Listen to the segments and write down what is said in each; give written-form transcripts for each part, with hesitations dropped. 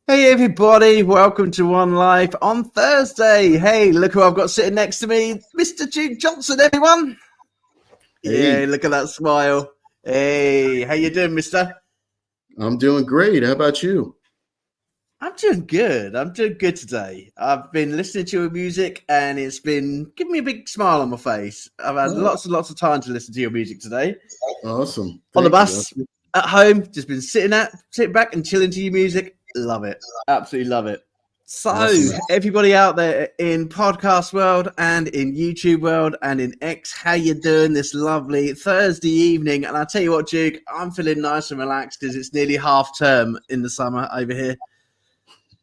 Hey everybody, welcome to One Life on Thursday. Hey, look who I've got sitting next to me, Mr. Juke Johnson, everyone. Hey, Yeah, look at that smile. Hey, how you doing, mister? I'm doing great. How about you? I'm doing good. I'm doing good today. I've been listening to your music and it's been giving me a big smile on my face. I've had Oh, lots and lots of time to listen to your music today. awesome. On the Thank you. bus, at home, just been sitting back and chilling to your music. Love it. Absolutely love it. So, Awesome. everybody out there in podcast world and in YouTube world and in X, how you doing this lovely Thursday evening? And I tell you what, Duke, I'm feeling nice and relaxed because it's nearly half term in the summer over here.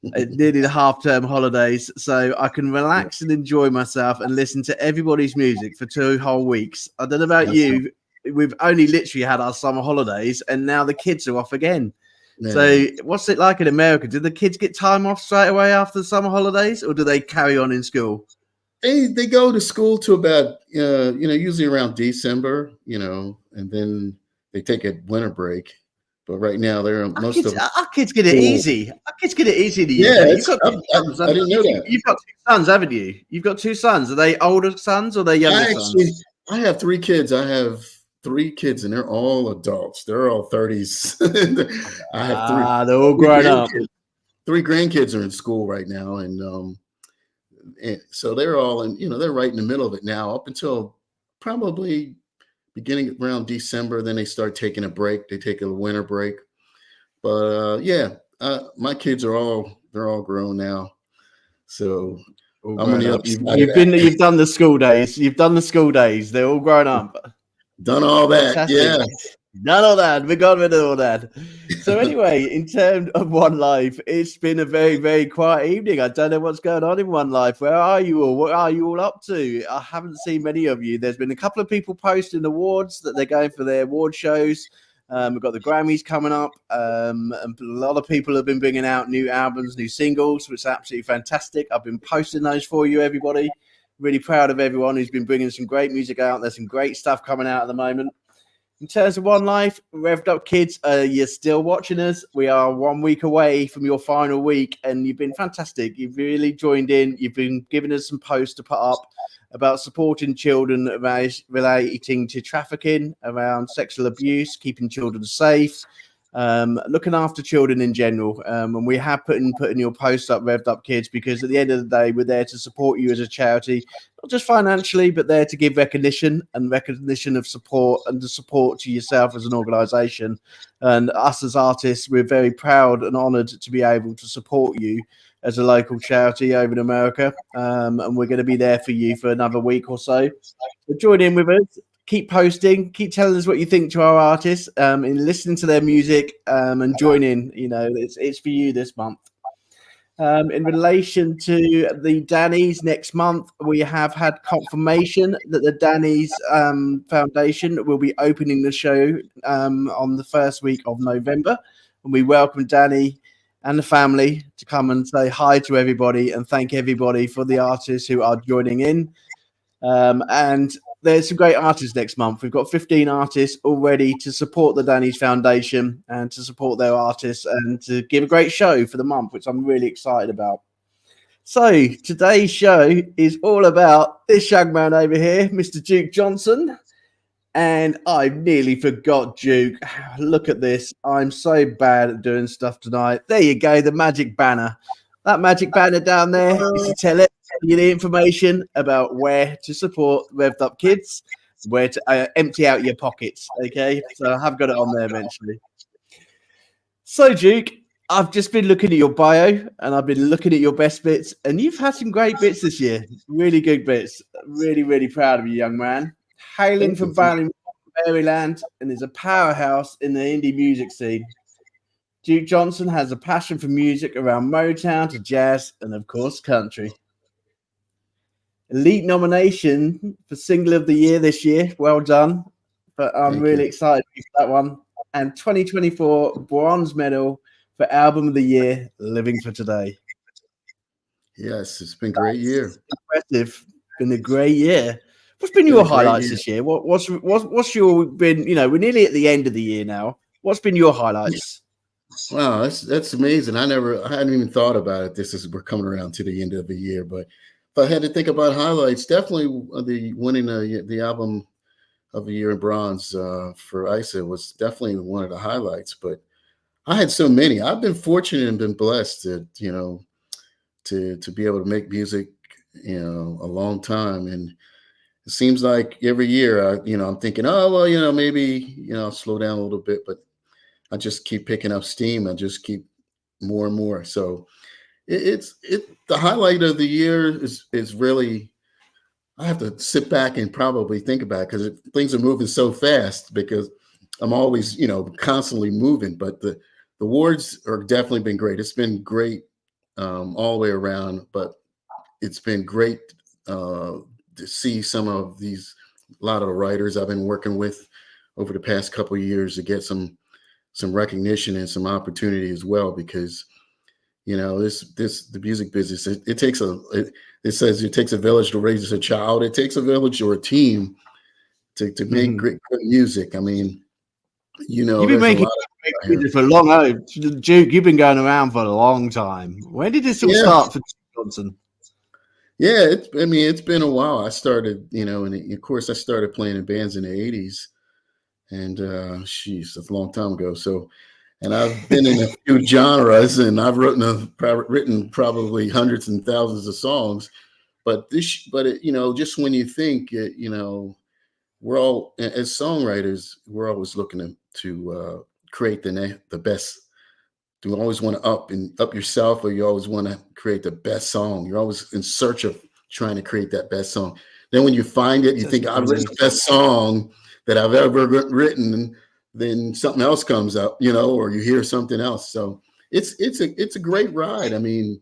It's nearly the half term holidays, so I can relax and enjoy myself and listen to everybody's music for 2 whole weeks. I don't know about That's you. We've only literally had our summer holidays, and now the kids are off again. yeah. So, what's it like in America? Do the kids get time off straight away after the summer holidays, or do they carry on in school? They go to school to about usually around December, and then they take a winter break. But right now they're Our most kids, of our kids get it school. easy. Our kids get it easy in the Yeah, UK. You've it's got two sons. I didn't know that. You've got two sons, haven't you? You've got two sons. Are they older sons or they younger I actually sons? I have 3 kids. I have 3 kids and they're all adults. They're all 30s. I have They're all three grown up. grandkids. 3 grandkids are in school right now, and so they're all in, they're right in the middle of it now, up until probably beginning around December. Then they start taking a break. They take a winter break. But my kids they're all grown now. So All I'm on grown the up. other side of You've that. done the school days. You've done the school days. They're all grown up. Done all that. Fantastic. Yeah. None of that. We got rid of all that. So anyway, in terms of One Life, it's been a very, very quiet evening. I don't know what's going on in One Life. Where are you all? What are you all up to? I haven't seen many of you. There's been a couple of people posting awards that they're going for their award shows. We've got the Grammys coming up. And a lot of people have been bringing out new albums, new singles, which is absolutely fantastic. I've been posting those for you, everybody. Really proud of everyone who's been bringing some great music out. There's some great stuff coming out at the moment. In terms of One Life, Revved Up Kids, you're still watching us. We are 1 week away from your final week, and you've been fantastic. You've really joined in. You've been giving us some posts to put up about supporting children relating to trafficking, around sexual abuse, keeping children safe, looking after children in general. And we have putting your posts up, Revved Up Kids, because at the end of the day, we're there to support you as a charity, not just financially, but there to give recognition of support and the support to yourself as an organization. And us as artists, we're very proud and honored to be able to support you as a local charity over in America. And we're going to be there for you for another week or so. So join in with us. Keep posting, keep telling us what you think to our artists, and listening to their music, and join in. You know, it's for you this month. In relation to the Dannies next month, we have had confirmation that the Dannies Foundation will be opening the show on the first week of November. And we welcome Danny and the family to come and say hi to everybody and thank everybody for the artists who are joining in. And there's some great artists next month. We've got 15 artists already to support the Danny's Foundation and to support their artists and to give a great show for the month, which I'm really excited about. So today's show is all about this young man over here, Mr. Juke Johnson. And I nearly forgot Juke. Look at this. I'm so bad at doing stuff tonight. There you go, the magic banner. That magic banner down there is to tell you the information about where to support Revved Up Kids, where to empty out your pockets. Okay, so I have got it on there eventually. So, Duke, I've just been looking at your bio and I've been looking at your best bits, and you've had some great bits this year. Really good bits. Really, really proud of you, young man. Hailing from Baltimore, Maryland, and is a powerhouse in the indie music scene. Juke Johnson has a passion for music around Motown to jazz and, of course, country. Elite nomination for Single of the Year this year. Well done. But I'm really excited for that one. And 2024 bronze medal for Album of the Year, Living for Today. Yes, it's been a great year. Impressive. Been a great year. What's been your highlights this year? What's your been? You know, we're nearly at the end of the year now. What's been your highlights? Wow, that's amazing. I hadn't even thought about it. This is we're coming around to the end of the year, but if I had to think about highlights, definitely the winning the album of the year in bronze for ISSA was definitely one of the highlights. But I had so many. I've been fortunate and been blessed to to be able to make music a long time, and it seems like every year I'm thinking, oh well, maybe I'll slow down a little bit, but I just keep picking up steam. I just keep more and more. So it's the highlight of the year is really, I have to sit back and probably think about it because things are moving so fast because I'm always constantly moving. But the awards are definitely been great. It's been great all the way around. But it's been great to see some of a lot of the writers I've been working with over the past couple of years to get some recognition and some opportunity as well, because the music business, it says it takes a village to raise a child. It takes a village or a team to make great music. I mean, You've been there's a making lot great of here. music for a long time. Duke, you've been going around for a long time. When did this all Yeah, start for Juke Johnson? yeah. It's been a while. I started, and of course I started playing in bands in the '80s, and she's a long time ago. So, and I've been in a few genres, and I've written probably hundreds and thousands of songs. Just when you think, we're all as songwriters, we're always looking to create the best. Do you always want to up yourself, or you always want to create the best song? You're always in search of trying to create that best song. Then when you find it, you think I've written the best song that I've ever written. Then something else comes up, or you hear something else. So it's a great ride. I mean,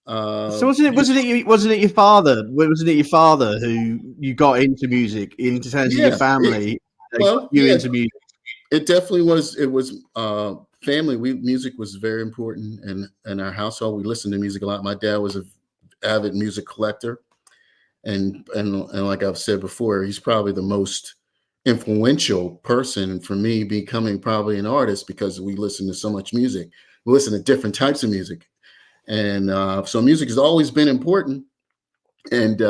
So wasn't it your father? Wasn't it your father who you got into music, into terms of your yeah. family? They got Well, you yeah, into music. it definitely was. It was family. Music was very important in our household. We listened to music a lot. My dad was an avid music collector, and like I've said before, he's probably the most influential person for me becoming probably an artist, because we listen to so much music. We listen to different types of music, and so music has always been important. And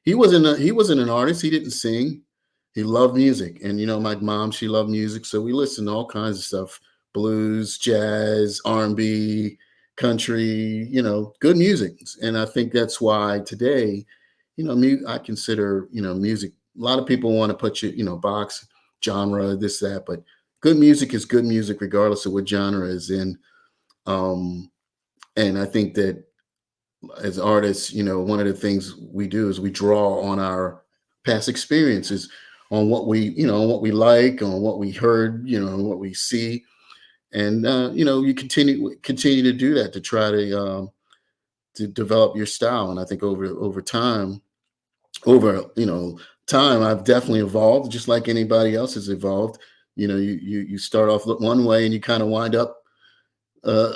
he wasn't an artist. He didn't sing. He loved music, and my mom, she loved music, so we listened to all kinds of stuff: blues, jazz, R&B, country. Good music. And I think that's why today, I consider music. A lot of people want to put box genre, this, that, but good music is good music regardless of what genre is in. Um, and I think that as artists, one of the things we do is we draw on our past experiences, on what we like, on what we heard, what we see, and you continue to do that to try to develop your style. And I think over time, I've definitely evolved, just like anybody else has evolved. You start off one way and you kind of wind up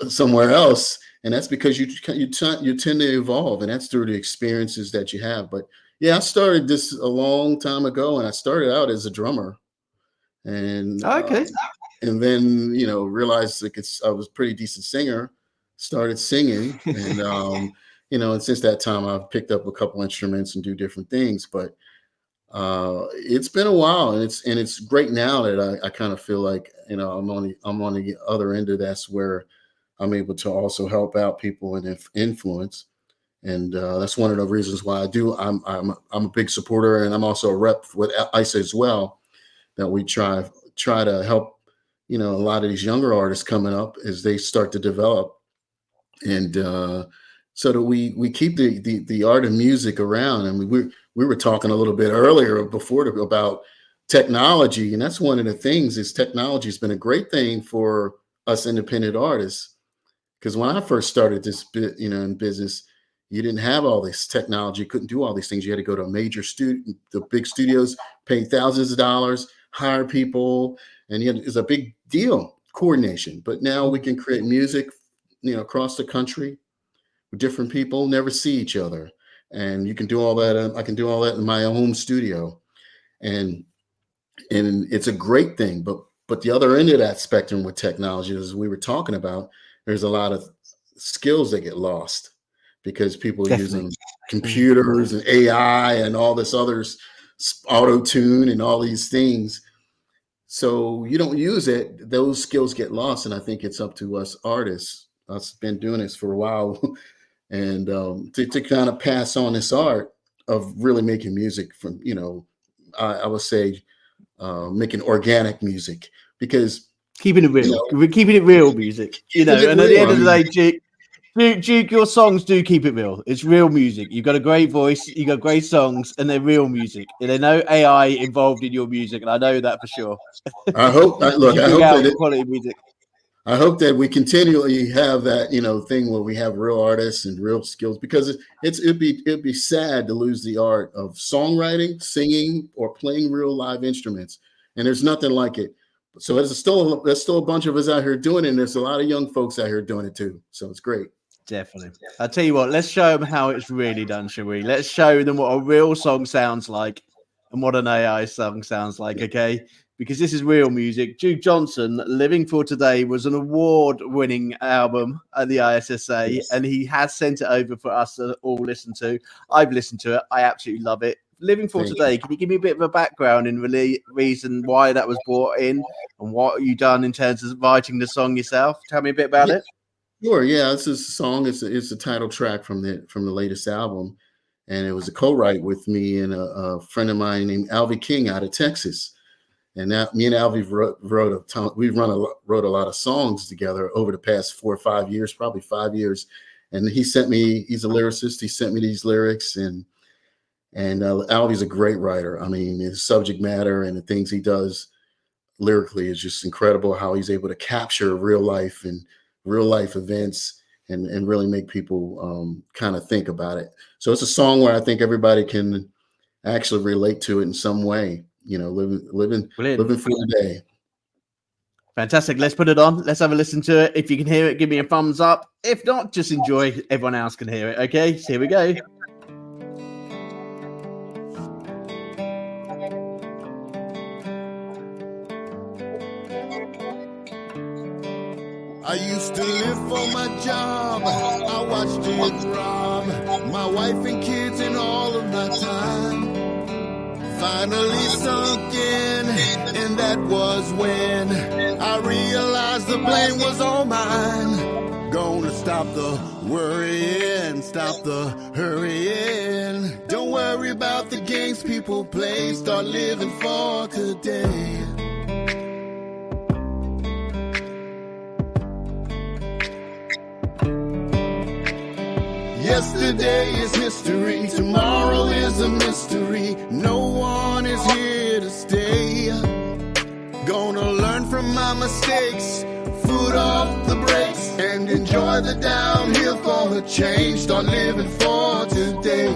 somewhere else, and that's because you tend to evolve, and that's through the experiences that you have. But yeah, I started this a long time ago, and I started out as a drummer, and Okay. and then realized like I was a pretty decent singer, started singing, and and since that time I've picked up a couple instruments and do different things. But it's been a while, and it's great now that I kind of feel like I'm on the other end of that's where I'm able to also help out people and influence. And that's one of the reasons why I do. I'm a big supporter, and I'm also a rep with ISSA as well. That we try to help a lot of these younger artists coming up as they start to develop, and so that we keep the art of music around. And we were talking a little bit earlier before about technology, and that's one of the things. Is technology has been a great thing for us independent artists, because when I first started this bit, in business, you didn't have all this technology, you couldn't do all these things. You had to go to a major the big studios, pay thousands of dollars, hire people, and it's a big deal, coordination. But now we can create music, across the country with different people, never see each other, and you can do all that. I can do all that in my home studio, and it's a great thing. But the other end of that spectrum with technology, as we were talking about, there's a lot of skills that get lost because people are using computers and AI and all this other auto-tune and all these things. So you don't use it, those skills get lost. And I think it's up to us artists. I've been doing this for a while and to kind of pass on this art of really making music from, I would say making organic music, because keeping it real, we're keeping it real music, and at the end of the day, Juke, your songs do keep it real. It's real music. You've got a great voice, you got great songs, and they're real music. And there's no AI involved in your music, and I know that for sure. I hope that quality music. I hope that we continually have that, thing where we have real artists and real skills, because it'd be sad to lose the art of songwriting, singing, or playing real live instruments. And there's nothing like it. So there's still a bunch of us out here doing it, and there's a lot of young folks out here doing it too. So it's great. Definitely. I'll tell you what, let's show them how it's really done, shall we? Let's show them what a real song sounds like and what an AI song sounds like, okay? Because this is real music. Juke Johnson, Living for Today, was an award-winning album at the ISSA, and he has sent it over for us to all listen to. I've listened to it. I absolutely love it. Living for Today, can you give me a bit of a background and really reason why that was brought in and what you done in terms of writing the song yourself? Tell me a bit about it. Sure. Yeah, this is a song. It's a title track from the latest album, and it was a co-write with me and a friend of mine named Alvy King out of Texas. And now me and Alvy wrote a lot of songs together over the past 4 or 5 years, probably 5 years. And he's a lyricist. He sent me these lyrics, and Alvy's a great writer. I mean, his subject matter and the things he does lyrically is just incredible, how he's able to capture real life and real life events and really make people kind of think about it. So it's a song where I think everybody can actually relate to it in some way. Living for the day. Fantastic. Let's put it on. Let's have a listen to it. If you can hear it, give me a thumbs up. If not, just enjoy. Everyone else can hear it. Okay, so here we go. I used to live for my job. I watched it rob my wife and kids and all of my time. Finally sunk in, and that was when I realized the blame was all mine. Gonna stop the worrying, stop the hurrying. Don't worry about the games people play, start living for today. Yesterday is history, tomorrow is a mystery. No one is here to stay. Gonna learn from my mistakes, foot off the brakes, and enjoy the downhill for a change. Start living for today.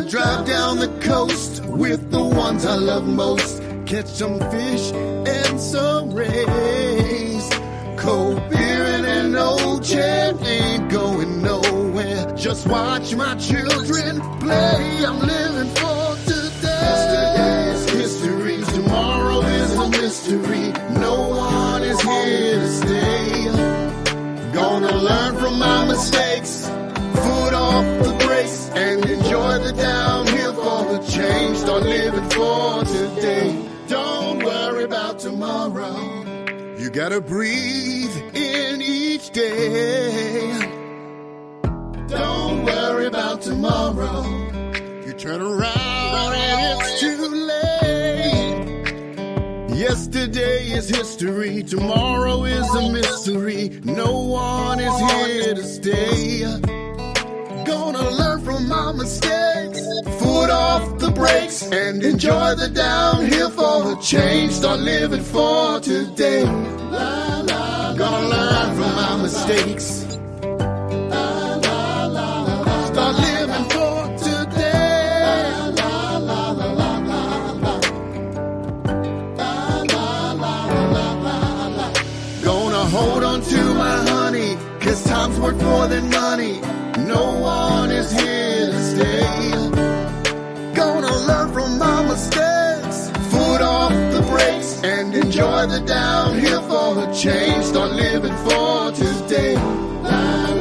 Drive down the coast with the ones I love most. Catch some fish and some rays. Cold beer and an old chair ain't going nowhere. Just watch my children play. I'm living for today. Yesterday is history, tomorrow is a mystery. No one is here to stay. Gonna learn from my mistakes, foot off the brakes, and enjoy the downhill for a change. Start living for today. Don't worry about tomorrow. You gotta breathe in each day. Don't worry about tomorrow. You turn around and it's too late. Yesterday is history, tomorrow is a mystery. No one is here to stay. Gonna learn from my mistakes, foot off the brakes, and enjoy the downhill for a change. Start living for today. Gonna learn from my mistakes. Start living for today. 'cause time's worth more than money. No one is here to stay. Gonna learn from my mistakes, foot off the brakes, and enjoy the downhill for a change. Start living for today. Gonna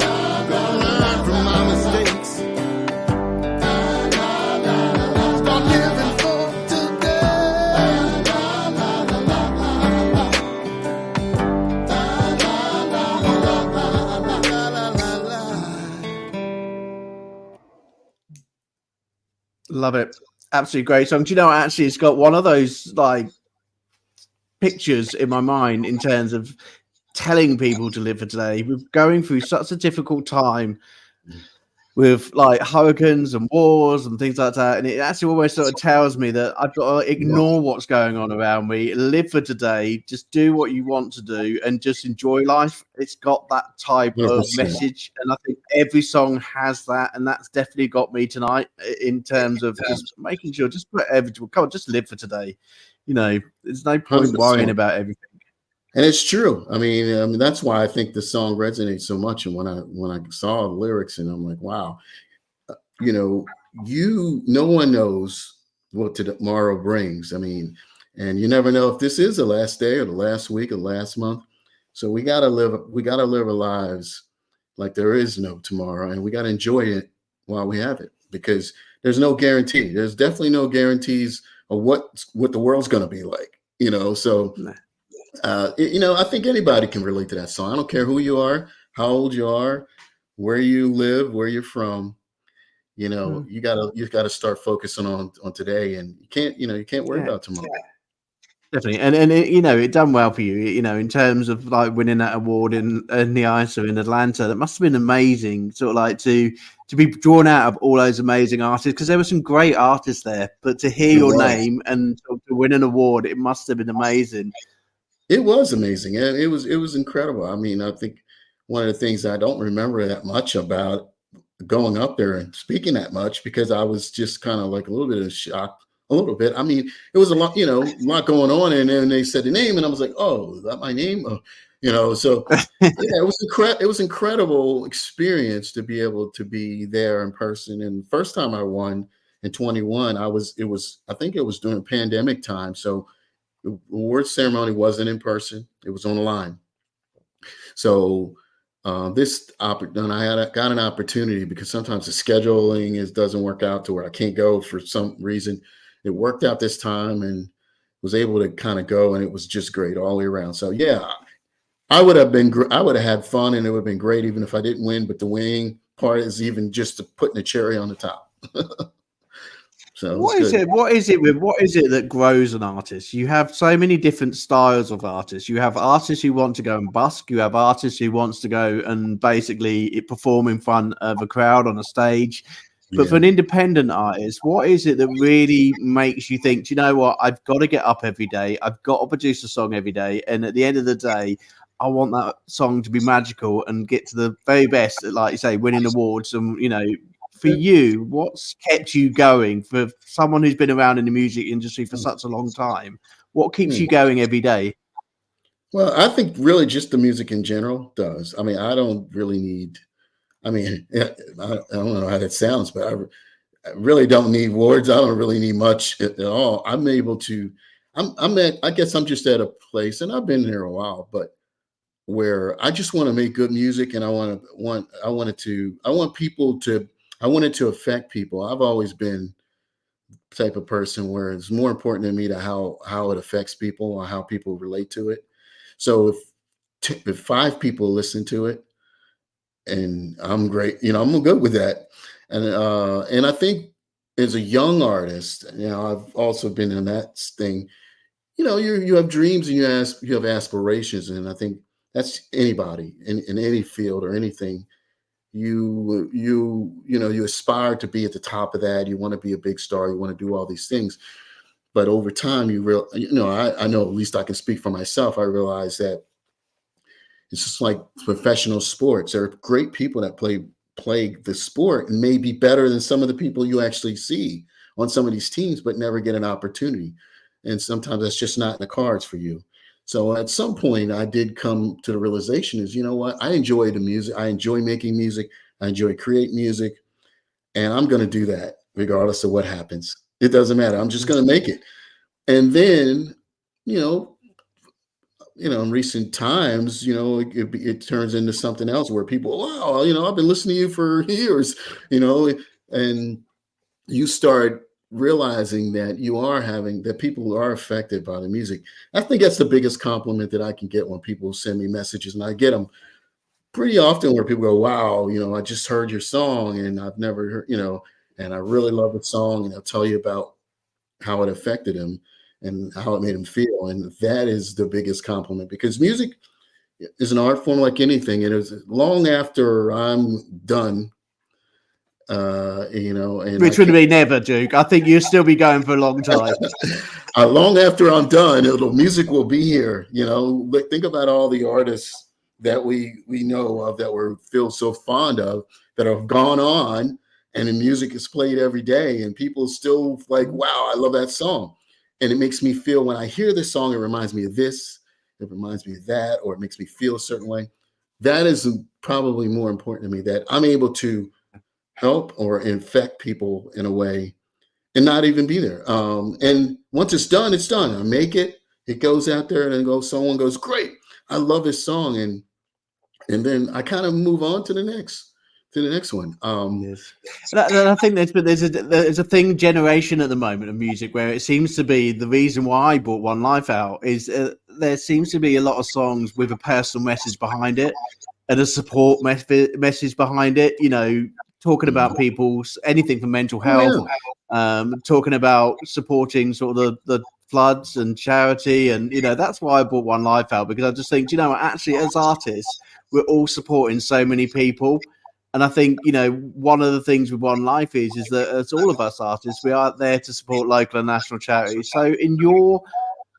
learn from my mistakes. Start living for Love it. Absolutely great song. Do you know, actually, it's got one of those like pictures in my mind in terms of telling people to live for today. We're going through such a difficult time with like hurricanes and wars and things like that. And it actually almost sort of tells me that I've got to ignore what's going on around me, live for today, just do what you want to do and just enjoy life. It's got that type of message. And I think every song has that. And that's definitely got me tonight in terms of just making sure, just put everything, come on, just live for today. You know, there's no point 100%. worrying about everything. And it's true. I mean, that's why I think the song resonates so much. And when I saw the lyrics, and I'm like, wow, you know, no one knows what tomorrow brings. I mean, and you never know if this is the last day or the last week or the last month. So we gotta live our lives like there is no tomorrow, and we gotta enjoy it while we have it, because there's no guarantee. There's definitely no guarantees of what the world's gonna be like. You know, so. You know, I think anybody can relate to that song. I don't care who you are, how old you are, where you live, where you're from. You know, you gotta start focusing on today, and you can't worry about tomorrow. Definitely, and it, you know, it done well for you. You know, in terms of like winning that award in the ISSA in Atlanta, that must have been amazing. Sort of like to be drawn out of all those amazing artists, because there were some great artists there. But to hear your name and to win an award, it must have been amazing. It was amazing, and it was incredible. I mean, I think one of the things I don't remember that much about going up there and speaking that much, because I was just kind of like a little bit of shock, a little bit. I mean, it was a lot, you know, a lot going on, and then they said the name, and I was like, oh, is that my name? Oh, you know, so yeah, it was incredible experience to be able to be there in person. And the first time I won in 21, I think it was during pandemic time, so. The award ceremony wasn't in person; it was online. So I got an opportunity, because sometimes the scheduling doesn't work out to where I can't go for some reason. It worked out this time, and was able to kind of go, and it was just great all the way around. So yeah, I would have had fun, and it would have been great even if I didn't win. But the winning part is even just putting a cherry on the top. So what is it that grows an artist? You have so many different styles of artists. You have artists who want to go and busk. You have artists who wants to go and basically perform in front of a crowd on a stage. But for an independent artist, what is it that really makes you think, do you know what? I've got to get up every day. I've got to produce a song every day. And at the end of the day, I want that song to be magical and get to the very best, like you say, winning awards. And, you know, for you, what's kept you going? For someone who's been around in the music industry for such a long time, what keeps you going every day? Well, I think really just the music in general does. I mean, I don't really need, I don't know how that sounds, but I really don't need words. I don't really need much at all. I'm able to, I guess I'm just at a place, and I've been there a while, but where I just want to make good music, and I want it to affect people. I've always been the type of person where it's more important to me to how it affects people or how people relate to it. So if 5 people listen to it, and I'm great, you know, I'm good with that. And I think as a young artist, you know, I've also been in that thing. You know, you have dreams and you have aspirations, and I think that's anybody in any field or anything. You aspire to be at the top of that. You want to be a big star. You want to do all these things. But over time, I know, at least I can speak for myself. I realize that it's just like professional sports. There are great people that play the sport and may be better than some of the people you actually see on some of these teams, but never get an opportunity. And sometimes that's just not in the cards for you. So at some point, I did come to the realization is, you know what? I enjoy the music. I enjoy making music. I enjoy creating music. And I'm going to do that regardless of what happens. It doesn't matter. I'm just going to make it. And then, you know, in recent times, it turns into something else where people, wow, I've been listening to you for years, and you start realizing that that people are affected by the music. I think that's the biggest compliment that I can get when people send me messages, and I get them pretty often where people go, wow, I just heard your song and I've never heard, and I really love the song, and I'll tell you about how it affected him and how it made him feel. And that is the biggest compliment, because music is an art form like anything. It is long after I'm done, and which would be never, Duke. I think you'll still be going for a long time. Long after I'm done, music will be here. Think about all the artists that we know of that we feel so fond of that have gone on, and the music is played every day, and people still like, wow, I love that song. And it makes me feel, when I hear this song, it reminds me of this, it reminds me of that, or it makes me feel a certain way. That is probably more important to me, that I'm able to help or infect people in a way and not even be there. And once it's done, it's done. I make it, it goes out there, and then someone goes, great, I love this song. And then I kind of move on to the next one. Yes. And I think there's a thing generation at the moment of music where it seems to be, the reason why I brought One Life out is there seems to be a lot of songs with a personal message behind it and a support message behind it, talking about people's, anything from mental health, talking about supporting sort of the floods and charity. And, that's why I brought One Life out, because I just think, actually as artists, we're all supporting so many people. And I think, one of the things with One Life is that as all of us artists, we are there to support local and national charities. So in your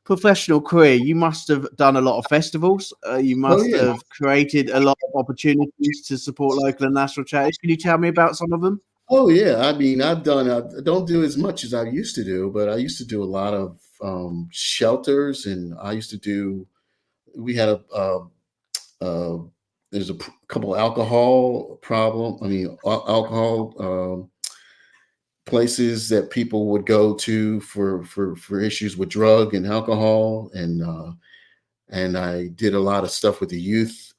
professional career, you must have done a lot of festivals. You must have created a lot of opportunities to support local and national charities. Can you tell me about some of them? Oh, yeah. I mean, I don't do as much as I used to do, but I used to do a lot of shelters, and we had there's a couple alcohol places that people would go to for issues with drug and alcohol. And I did a lot of stuff with the youth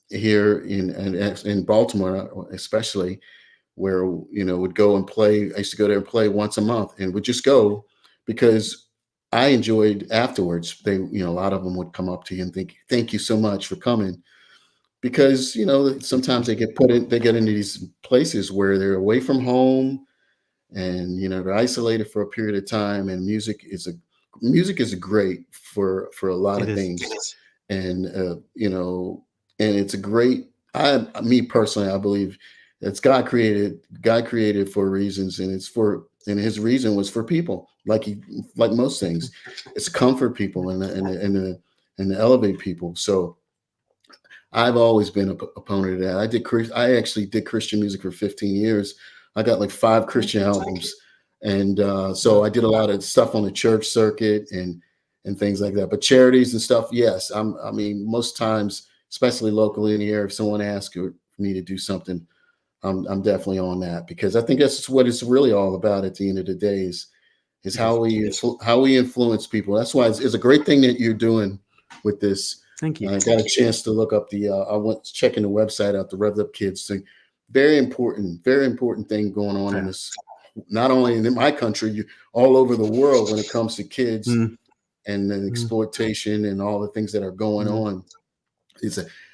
here in Baltimore, especially, where, would go and play. I used to go there and play once a month, and would just go because I enjoyed afterwards. They, a lot of them would come up to you and thank you so much for coming. Because, sometimes they get into these places where they're away from home, and, they're isolated for a period of time. And music is great for a lot of things. And, and it's a great, me personally, I believe it's God created for reasons, and and his reason was for people, like most things. It's comfort people and to elevate people. So I've always been an opponent of that. I actually did Christian music for 15 years. I got like 5 Christian albums. And so I did a lot of stuff on the church circuit and things like that. But charities and stuff, yes. I mean, most times, especially locally in the area, if someone asks for me to do something, I'm definitely on that, because I think that's what it's really all about at the end of the day is how we influence people. That's why it's a great thing that you're doing with this. Thank you. I got a chance to look up I went checking the website out, the Revved Kids thing. Very important thing going on in this, not only in my country, all over the world, when it comes to kids and the exploitation and all the things that are going on.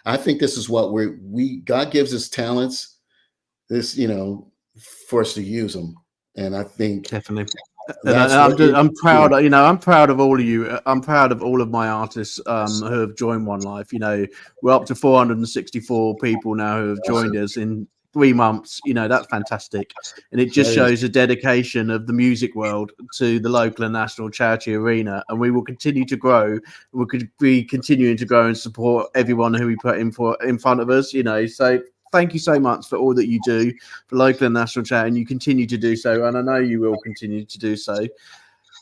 I think this is what God gives us talents, for us to use them. And I think definitely. I'm proud. I'm proud of all of you. I'm proud of all of my artists who have joined One Life. We're up to 464 people now who have joined us in 3 months. That's fantastic, and it just shows the dedication of the music world to the local and national charity arena. And we will continue to grow. We could be continuing to grow and support everyone who we put in front of us. So. Thank you so much for all that you do for local and national charity, and you continue to do so, and I know you will continue to do so.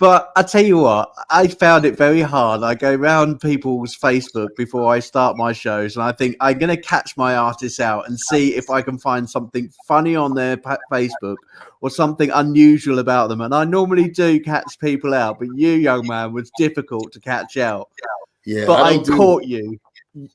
But I tell you what, I found it very hard. I go around people's Facebook before I start my shows, and I think I'm going to catch my artists out and see if I can find something funny on their Facebook or something unusual about them. And I normally do catch people out, but you, young man, was difficult to catch out. Yeah, but I caught you.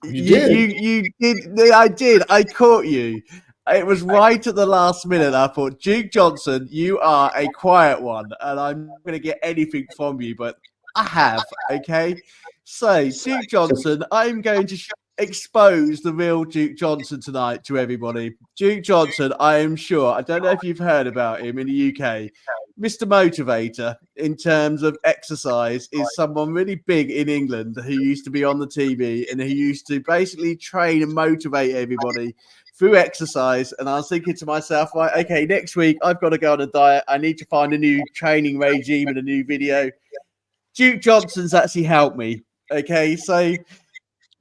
You did. I did. I caught you. It was right at the last minute. I thought, Juke Johnson, you are a quiet one, and I'm not going to get anything from you, but I have. Okay. So, Juke Johnson, I'm going to expose the real Juke Johnson tonight to everybody. Juke Johnson, I am sure. I don't know if you've heard about him in the UK. Mr. Motivator, in terms of exercise, is someone really big in England who used to be on the TV and who used to basically train and motivate everybody through exercise. And I was thinking to myself, right, okay, next week I've got to go on a diet. I need to find a new training regime and a new video. Juke Johnson's actually helped me. Okay, so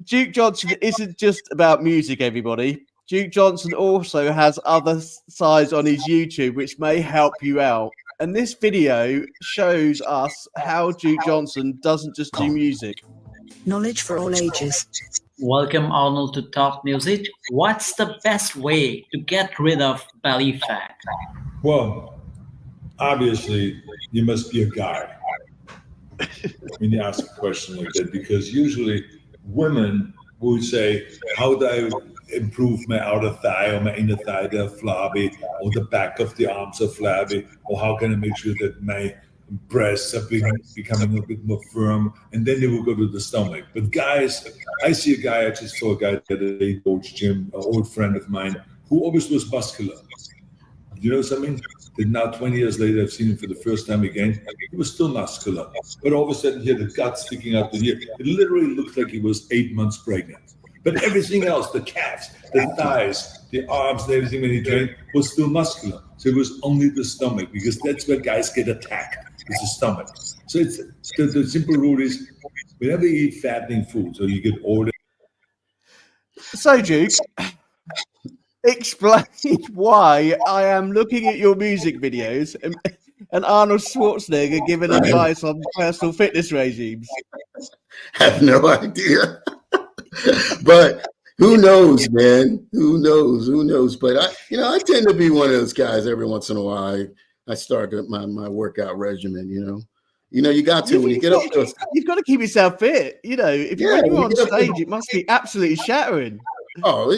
Juke Johnson isn't just about music, everybody. Juke Johnson also has other sides on his YouTube which may help you out. And this video shows us how Juke Johnson doesn't just do music. Knowledge for all ages. Welcome, Arnold, to Talk Music. What's the best way to get rid of belly fat? Well, obviously, you must be a guy when you ask a question like that, because usually women would say, how do I improve my outer thigh or my inner thigh? They're flabby, or the back of the arms are flabby, or how can I make sure that my breasts are becoming a bit more firm? And then they will go to the stomach. But guys, I see a guy, I just saw a guy the other day, Coach Jim, an old friend of mine, who always was muscular. You know something? That now 20 years later, I've seen him for the first time again. He was still muscular, but all of a sudden he had the gut sticking out the ear. It literally looked like he was 8 months pregnant. But everything else, the calves, the thighs, the arms, and everything when he trained was still muscular. So it was only the stomach, because that's where guys get attacked, is the stomach. So it's the simple rule is, whenever you eat fattening foods or you get older. So, Juke, explain why I am looking at your music videos and Arnold Schwarzenegger giving advice on personal fitness regimes. I have no idea. But who knows, man? Who knows? But I tend to be one of those guys. Every once in a while, I start my workout regimen. You got to when you get up. You've got to keep yourself fit. If you're on stage, it must be absolutely shattering. Oh,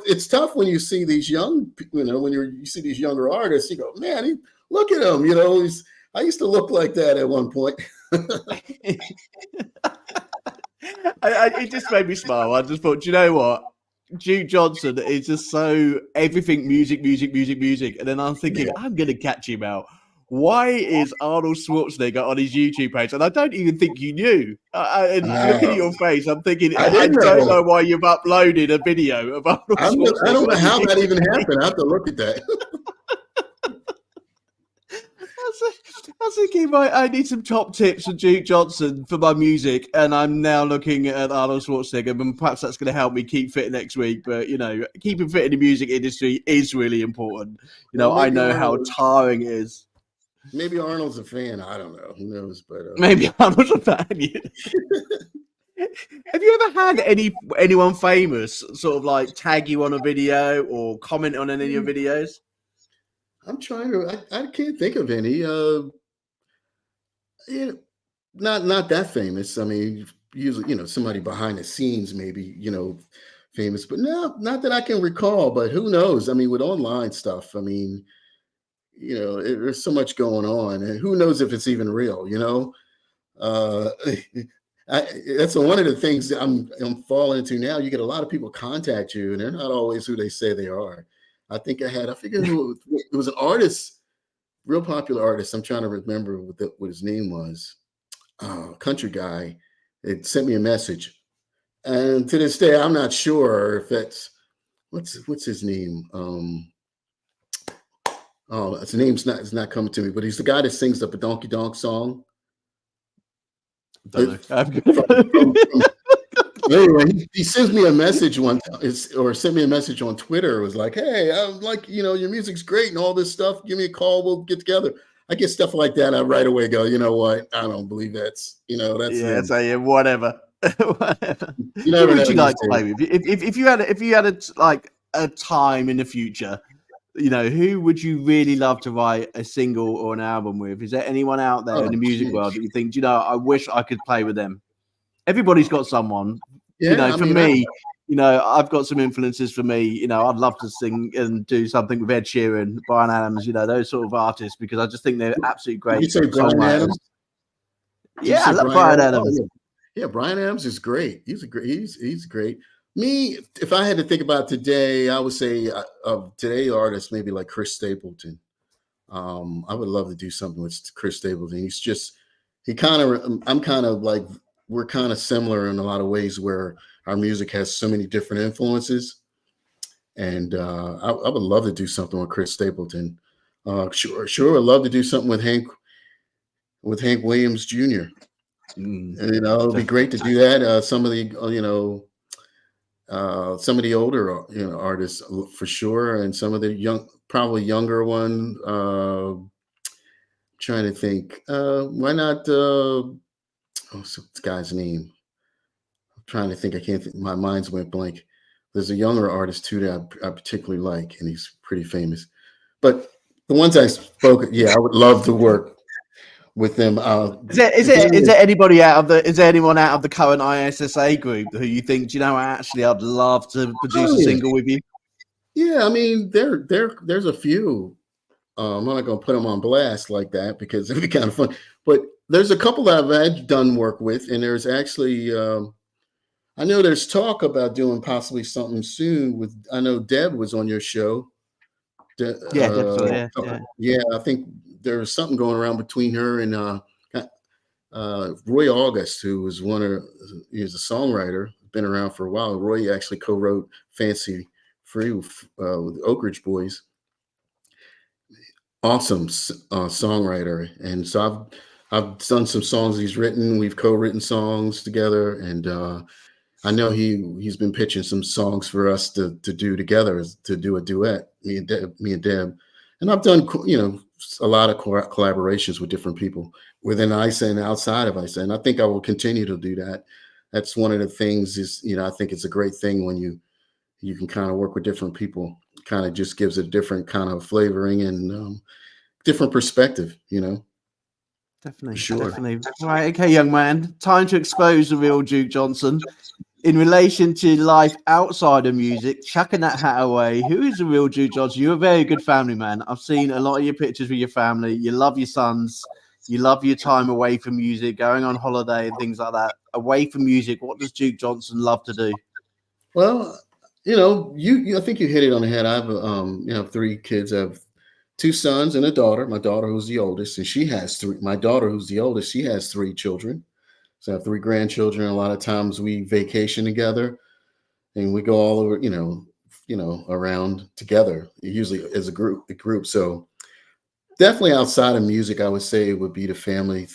it's tough when you see these young, when you see these younger artists. You go, man, look at him. I used to look like that at one point. It just made me smile. I just thought, you know what? Juke Johnson is just so everything music. And then I'm thinking, I'm going to catch him out. Why is Arnold Schwarzenegger on his YouTube page? And I don't even think you knew. Looking at your face, I'm thinking, I don't know why you've uploaded a video of Arnold Schwarzenegger. I don't know how that even happened. I have to look at that. I was thinking, right, I need some top tips from Juke Johnson for my music, and I'm now looking at Arnold Schwarzenegger, and perhaps that's going to help me keep fit next week. But, keeping fit in the music industry is really important. I know how tiring it is. Maybe Arnold's a fan. I don't know. Who knows? But maybe Arnold's a fan. Have you ever had anyone famous sort of like tag you on a video or comment on any of your videos? I'm trying to. I can't think of any. Not that famous. I mean, usually, somebody behind the scenes, maybe, famous, but no, not that I can recall. But who knows? I mean, with online stuff, I mean, there's so much going on, and who knows if it's even real. That's one of the things that I'm falling into now. You get a lot of people contact you, and they're not always who they say they are. I forget who it was, an artist, real popular artist. I'm trying to remember what his name was. Country guy. It sent me a message, and to this day, I'm not sure if that's what's his name. His name's not coming to me, but he's the guy that sings the Donkey Donk song. Anyway, he sends me a message one time, or sent me a message on Twitter. It was like, hey, I'm like, your music's great and all this stuff. Give me a call. We'll get together. I get stuff like that. I right away go, you know what? I don't believe that's Yeah, them. so yeah, whatever. Whatever. You never Who know would you these like to play days. with? If you had like a time in the future, who would you really love to write a single or an album with? Is there anyone out there in the Oh, music world geez. that you think, I wish I could play with them? Everybody's got someone. Yeah, I For mean, me, I've got some influences for me. I'd love to sing and do something with Ed Sheeran, Bryan Adams, those sort of artists, because I just think they're absolutely did you great say Bryan songwriters. Adams? Did you Yeah, I say love Bryan Bryan Adams? Adams. Oh, yeah, Bryan Adams is great. He's great. Me, if I had to think about today, I would say of today artists, maybe like Chris Stapleton. I would love to do something with Chris Stapleton. I'm kind of like, we're kind of similar in a lot of ways where our music has so many different influences. And I would love to do something with Chris Stapleton. Sure. I'd love to do something with Hank Williams Jr. And, it'd be great to do that. Some of the, some of the older, artists for sure, and some of the probably younger one. Trying to think, why not? What's this guy's name? I'm trying to think. I can't think. My mind's went blank. There's a younger artist too that I particularly like, and he's pretty famous. But the ones I spoke, yeah, I would love to work with them. Is there anybody is there anyone out of the current ISSA group who you think, actually I'd love to produce a single with you? Yeah, I mean, there's a few. I'm not going to put them on blast like that because it'd be kind of fun. But there's a couple that I've done work with, and there's actually, I know there's talk about doing possibly something soon with. I know Deb was on your show. Yeah, definitely. Yeah, I think there was something going around between her and Roy August, who was he's a songwriter, been around for a while. Roy actually co-wrote "Fancy Free" with Oak Ridge Boys. Awesome songwriter, and so I've done some songs he's written. We've co-written songs together, and I know he's been pitching some songs for us to do together, to do a duet, me and Deb. And I've done a lot of collaborations with different people within ISSA and outside of ISSA, and I think I will continue to do that. That's one of the things is I think it's a great thing when you can kind of work with different people. Kind of just gives a different kind of flavoring and different perspective, Definitely, sure. definitely. Right, okay, young man. Time to expose the real Juke Johnson. In relation to life outside of music, chucking that hat away, who is the real Juke Johnson? You're a very good family man. I've seen a lot of your pictures with your family. You love your sons. You love your time away from music, going on holiday and things like that. Away from music, what does Juke Johnson love to do? Well, I think you hit it on the head. I have 3 kids. I have 2 sons and a daughter. My daughter, who's the oldest, and she has 3. My daughter, who's the oldest, she has 3 children. So I have 3 grandchildren. A lot of times we vacation together, and we go all over, around together. Usually as a group. So definitely outside of music, I would say it would be the family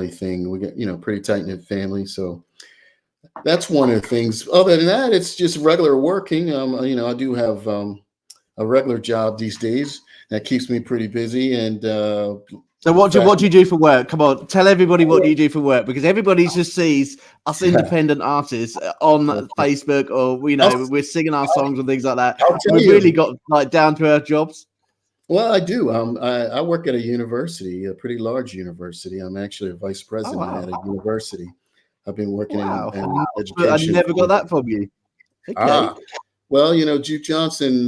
thing. We get pretty tight knit family. So that's one of the things. Other than that, it's just regular working. I do have a regular job these days that keeps me pretty busy. And so what do you do for work? Come on, tell everybody what you do for work, because everybody just sees us independent artists on Facebook, or we're singing our songs and things like that. We've really got like down to earth jobs. Well, I do. I work at a university, a pretty large university. I'm actually a vice president at a university. I've been working in education. I never got that from you. Okay. Well, Juke Johnson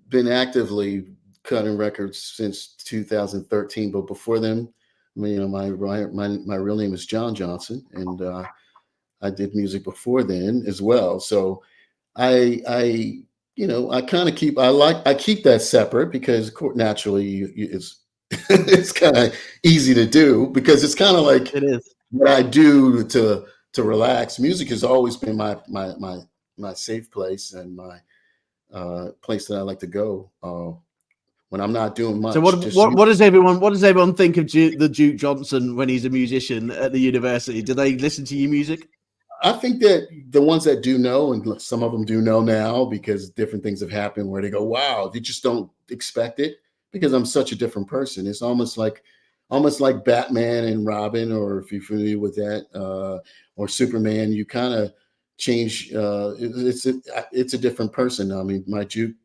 been actively cutting records since 2013, but before then, my real name is John Johnson, and I did music before then as well. So I keep that separate because naturally it's it's kind of easy to do because it's kind of like it is what I do to relax. Music has always been my safe place and my place that I like to go when I'm not doing much. So what does everyone think of the Juke Johnson when he's a musician at the university? Do they listen to your music? I think that the ones that do know, and some of them do know now because different things have happened where they go, wow, they just don't expect it because I'm such a different person. It's almost like Batman and Robin, or if you're familiar with that, or Superman. You kind of change. It's a different person. I mean, my Juke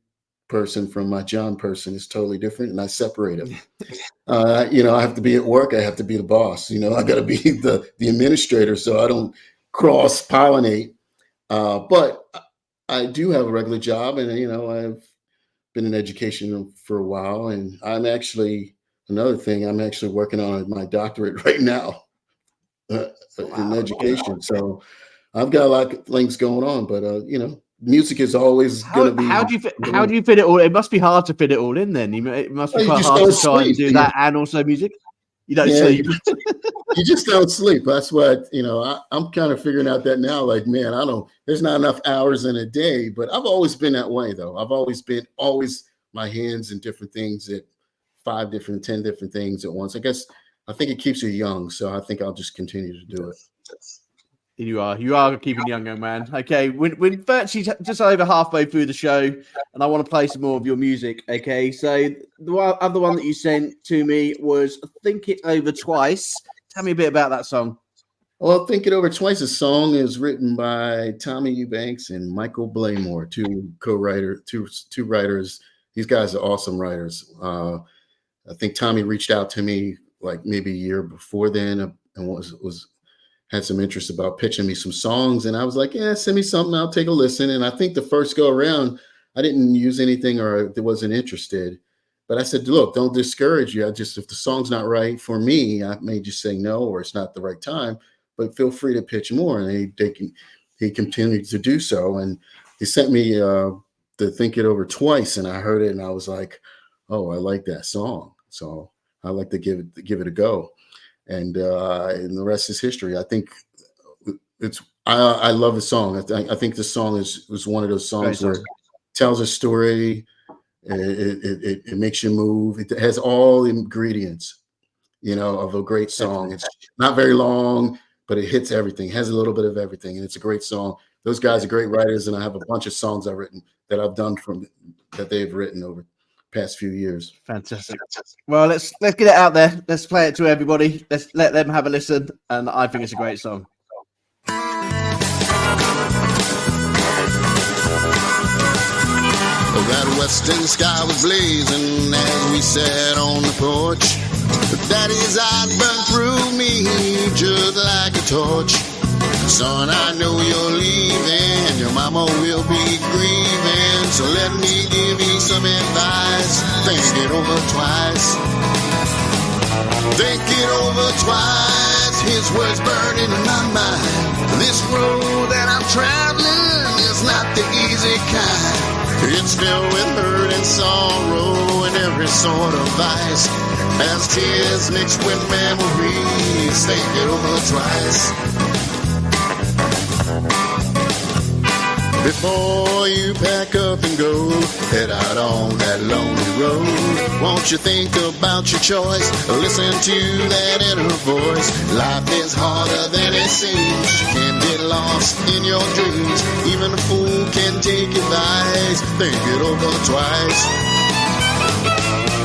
person from my John person is totally different, and I separate them. I have to be at work. I have to be the boss. I got to be the administrator, so I don't cross pollinate. But I do have a regular job, and I've been in education for a while, and I'm actually working on my doctorate right now in education. So I've got a lot of things going on, but music is always going to be. How do you fit it all? It must be hard to fit it all in. Then it must be quite hard to try and do that and also music. You don't sleep. You just don't sleep. That's what I'm kind of figuring out that now. Like, man, there's not enough hours in a day. But I've always been that way, though. I've always been my hands in different things, at 10 different things at once. I think it keeps you young, so I think I'll just continue to do it. You are keeping young, young man. Okay, we're virtually just over halfway through the show, and I want to play some more of your music. Okay, so the other one that you sent to me was "Think It Over Twice." Tell me a bit about that song. Well, "Think It Over Twice." The song is written by Tommy Eubanks and Michael Blaymore, two writers. These guys are awesome writers. I think Tommy reached out to me like maybe a year before then, and had some interest about pitching me some songs. And I was like, yeah, send me something. I'll take a listen. And I think the first go around, I didn't use anything, or I wasn't interested. But I said, look, don't discourage you. If the song's not right for me, I may just say no, or it's not the right time, but feel free to pitch more. And he continued to do so. And he sent me the "Think It Over Twice." And I heard it and I was like, oh, I like that song. So I like to give it a go. And the rest is history. I think I love the song. I think the song was one of those songs where it tells a story. It makes you move. It has all the ingredients, of a great song. It's not very long, but it hits everything. It has a little bit of everything, and it's a great song. Those guys are great writers, and I have a bunch of songs I've done that they've written over past few years. Fantastic. Well, let's get it out there. Let's play it to everybody. Let's let them have a listen, and I think it's a great song. That western sky was blazing as we sat on the porch. Daddy's eyes burned through me just like a torch. Son, I know you're leaving, your mama will be grieving, so let me give you some advice. Think it over twice. Think it over twice. His words burning in my mind. This road that I'm traveling is not the easy kind. It's filled with hurt and sorrow and every sort of vice. As tears mixed with memories, think it over twice. Before you pack up and go, head out on that lonely road. Won't you think about your choice? Listen to that inner voice. Life is harder than it seems. You can get lost in your dreams. Even a fool can take advice. Think it over twice.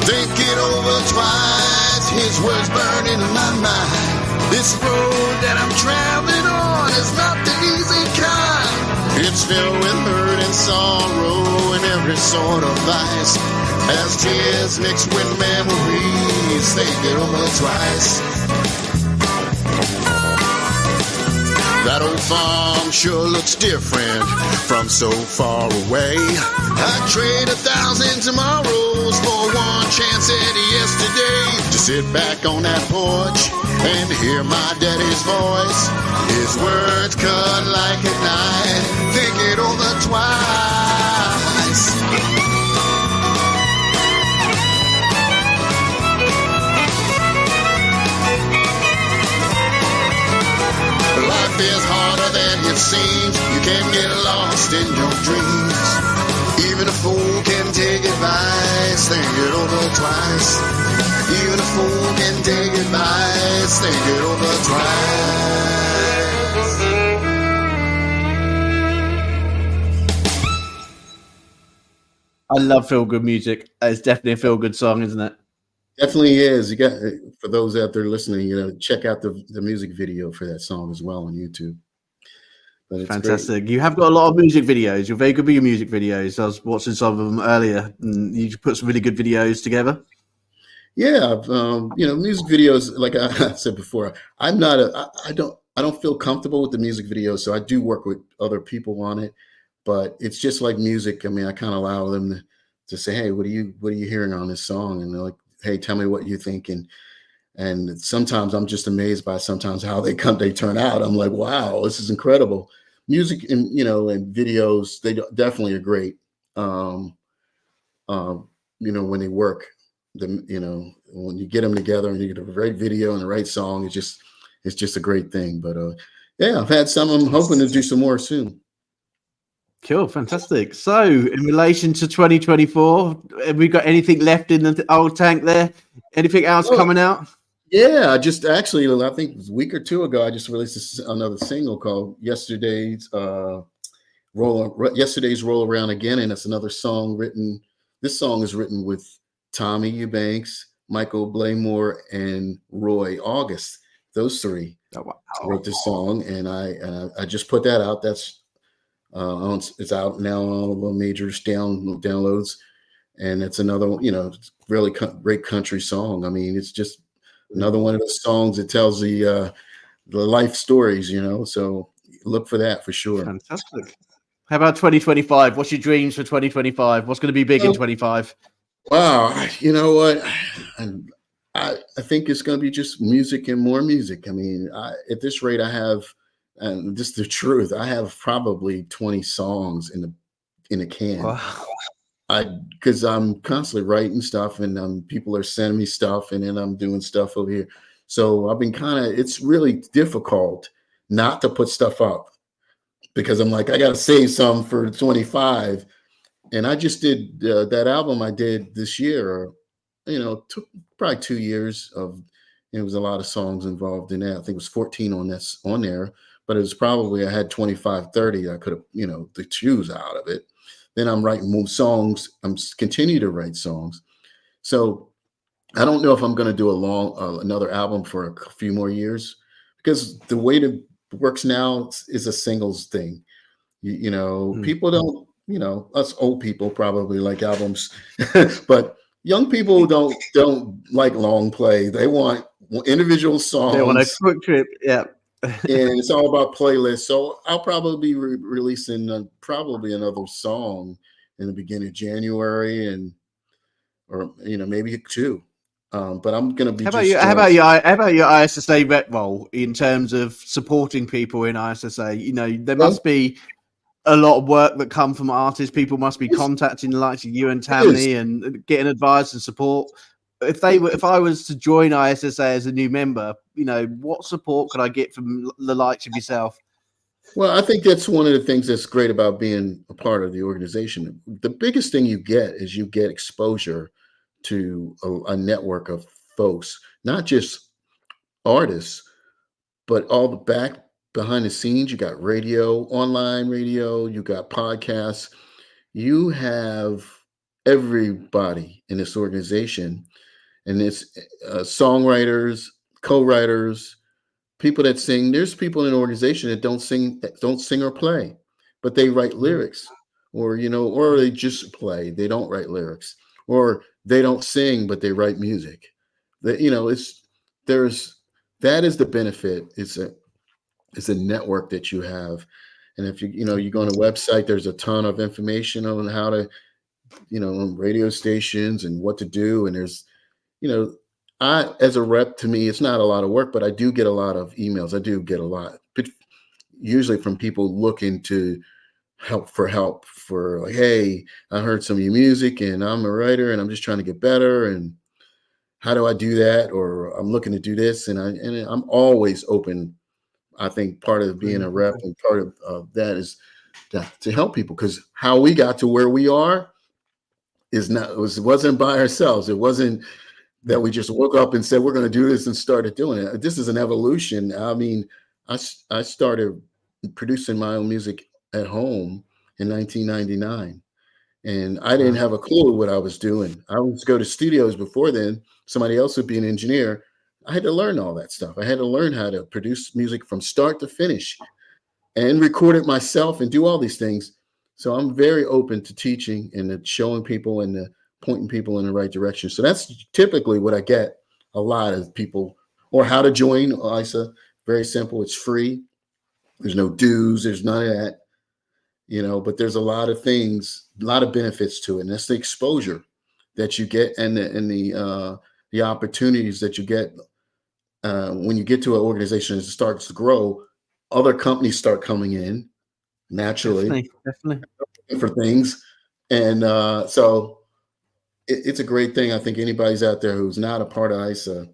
Think it over twice. His words burning in my mind. This road that I'm traveling on is not the easy kind. It's filled with hurt and sorrow and every sort of vice. As tears mixed with memories, think it over twice. That old farm sure looks different from so far away. I'd trade 1,000 tomorrows for one chance at yesterday. To sit back on that porch and hear my daddy's voice. His words cut like a knife. Think it over twice. Life is harder than it seems. You can get lost in your dreams. Even a fool can take advice. Think it over twice. Even a fool can take advice. Think it over twice. I love feel good music. It's definitely a feel good song, isn't it? Definitely is. You got, for those out there listening, check out the music video for that song as well on YouTube. But it's Fantastic. great. You have got a lot of music videos. You're very good with your music videos. I was watching some of them earlier, and you put some really good videos together. Yeah, music videos, like I said before, I'm not I don't feel comfortable with the music videos, so I do work with other people on it. But it's just like music. I mean, I kind of allow them to say, "Hey, what are you hearing on this song?" And they're like, "Hey, tell me what you think." And sometimes I'm just amazed by sometimes how they turn out. I'm like, "Wow, this is incredible." Music and and videos, they definitely are great. When they work, when you get them together and you get a right video and the right song, it's just a great thing. But yeah, I've had some. I'm hoping to do some more soon. Cool, fantastic. So, in relation to 2024, have we got anything left in the old tank there? Anything else coming out? Yeah, I just actually, I think it was a week or two ago, I just released another single called Yesterday's Roll Around Again, and it's another song written. This song is written with Tommy Eubanks, Michael Blaymore, and Roy August. Those three wrote this song, and I just put that out. That's it's out now on all the major downloads, and it's another really great country song. I mean, it's just another one of those songs that tells the life stories, So look for that for sure. Fantastic. How about 2025? What's your dreams for 2025? What's going to be big in 25? Wow, you know what? I think it's going to be just music and more music. I mean, at this rate, I have, and just the truth, I have probably 20 songs in a can. Wow. Because I'm constantly writing stuff, and people are sending me stuff, and then I'm doing stuff over here. So I've been it's really difficult not to put stuff up because I'm like, I got to save some for 25. And I just did that album I did this year, took probably 2 years of, it was a lot of songs involved in that. I think it was 14 on there, but it was probably, I had 25, 30. I could have, to choose out of it. Then I'm writing more songs. I'm continue to write songs. So I don't know if I'm going to do another album for a few more years, because the way it works now is a singles thing. People don't, us old people probably like albums, but young people don't like long play. They want individual songs. They want a quick trip. Yeah. And it's all about playlists. So I'll probably be releasing probably another song in the beginning of January, or maybe two. But I'm going to be. How about your ISSA rep role in terms of supporting people in ISSA? There must be a lot of work that come from artists. People must be contacting the likes of you and Tammany and getting advice and support. If I was to join ISSA as a new member, what support could I get from the likes of yourself? Well, I think that's one of the things that's great about being a part of the organization. The biggest thing you get is you get exposure to a network of folks, not just artists, but all the behind the scenes. You got radio, online radio, you got podcasts. You have everybody in this organization, and it's songwriters, co-writers, people that sing. There's people in the organization that don't sing or play, but they write lyrics, or they just play. They don't write lyrics, or they don't sing, but they write music. That that is the benefit. It's a network that you have, and if you go on a website, there's a ton of information on how to, on radio stations and what to do, and there's, as a rep, to me, it's not a lot of work, but I do get a lot of emails. I do get a lot, but usually from people looking to help for like, hey, I heard some of your music and I'm a writer and I'm just trying to get better. And how do I do that? Or I'm looking to do this. And I'm always open. I think part of being a rep and part of that is to help people, because how we got to where we are wasn't by ourselves. It wasn't that we just woke up and said, we're going to do this and started doing it. This is an evolution. I mean, I started producing my own music at home in 1999. And I didn't have a clue what I was doing. I would go to studios before then. Somebody else would be an engineer. I had to learn all that stuff. I had to learn how to produce music from start to finish and record it myself and do all these things. So I'm very open to teaching and to showing people and to pointing people in the right direction. So that's typically what I get a lot of people, or how to join ISSA. Very simple. It's free. There's no dues. There's none of that, but there's a lot of things, a lot of benefits to it. And that's the exposure that you get and the opportunities that you get when you get to an organization and it starts to grow. Other companies start coming in naturally, definitely for things. And so it's a great thing. I think anybody's out there who's not a part of ISSA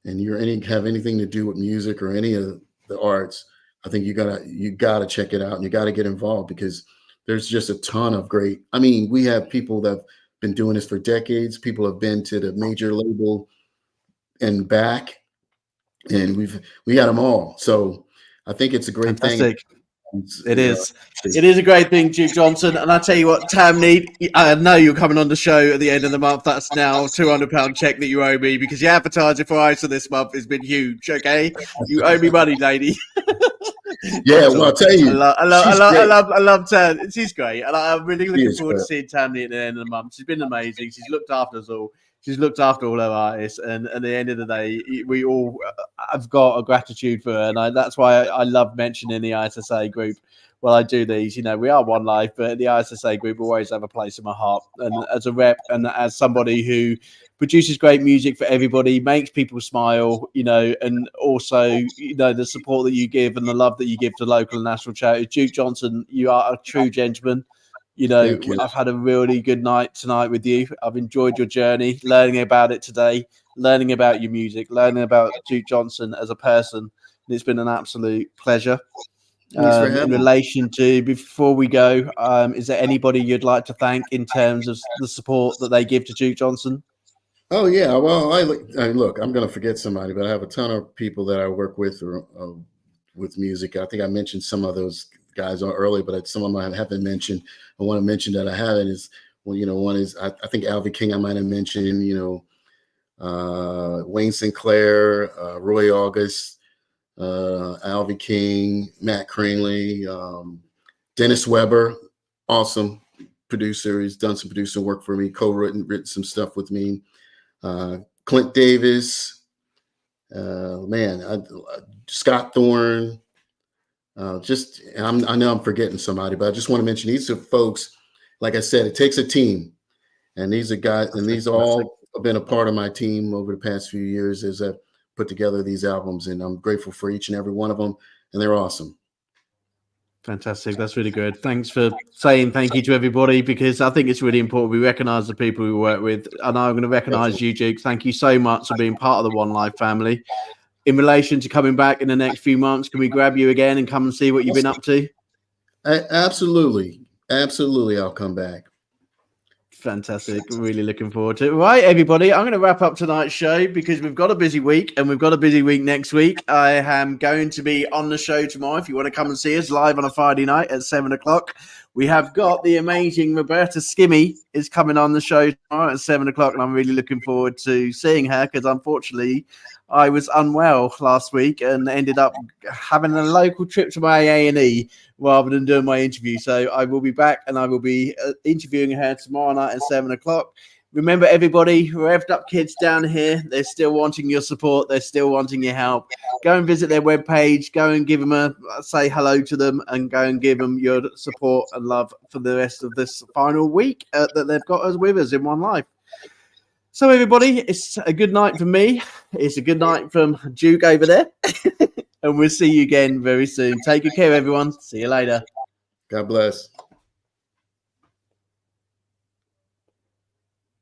and have anything to do with music or any of the arts, I think you gotta check it out and you gotta get involved, because there's just a ton of great. I mean, we have people that have been doing this for decades. People have been to the major label and back, and we got them all. So I think it's a great thing. It is. It is a great thing, Juke Johnson. And I tell you what, Tamney, I know you're coming on the show at the end of the month. That's now £200 check that you owe me, because your advertising for ISSA this month has been huge. Okay, you owe me money, lady. Yeah, well, I'll tell you, I love Tam. She's great, and I'm really looking forward to seeing Tamney at the end of the month. She's been amazing. She's looked after us all. She's looked after all our artists, and at the end of the day, we all have got a gratitude for her, and that's why I love mentioning the ISSA group. Well, I do these, we are one life, but the ISSA group always have a place in my heart. And as a rep, and as somebody who produces great music for everybody, makes people smile, and also, the support that you give and the love that you give to local and national charities. Juke Johnson, you are a true gentleman. I've had a really good night tonight with you. I've enjoyed your journey, learning about it today, learning about your music, learning about Juke Johnson as a person. And it's been an absolute pleasure. In relation to, before we go, is there anybody you'd like to thank in terms of the support that they give to Juke Johnson? Oh, yeah. Well, look, I'm going to forget somebody, but I have a ton of people that I work with with music. I think I mentioned some of those guys earlier, but some of them I haven't mentioned. I want to mention that I haven't is, one is, I think Alvy King I might have mentioned, Wayne Sinclair, Roy August, Alvy King, Matt Cranley, Dennis Weber, awesome producer. He's done some producer work for me, written some stuff with me. Clint Davis, Scott Thorne. I know I'm forgetting somebody, but I just want to mention these are folks. Like I said, it takes a team, and these are guys, and these all have been a part of my team over the past few years as I put together these albums, and I'm grateful for each and every one of them, and they're awesome. Fantastic. That's really good. Thanks for saying thank you to everybody, because I think it's really important we recognize the people we work with, and I'm going to recognize you, Juke. Thank you so much for being part of the One Life family. In relation to coming back in the next few months, can we grab you again and come and see what you've been up to? Absolutely. I'll come back. Fantastic. Really looking forward to it. Right, everybody, I'm going to wrap up tonight's show because we've got a busy week and we've got a busy week next week. I am going to be on the show tomorrow. If you want to come and see us live on a Friday night at 7:00, we have got the amazing Roberta Skimmy is coming on the show tomorrow at 7:00, and I'm really looking forward to seeing her because unfortunately I was unwell last week and ended up having a local trip to my A&E rather than doing my interview. So I will be back and I will be interviewing her tomorrow night at 7:00. Remember, everybody, Revved Up Kids down here, they're still wanting your support. They're still wanting your help. Go and visit their webpage. Go and give them say hello to them and go and give them your support and love for the rest of this final week that they've got us with us in One Life. So, everybody, it's a good night from me. It's a good night from Juke over there. And we'll see you again very soon. Take good care, everyone. See you later. God bless.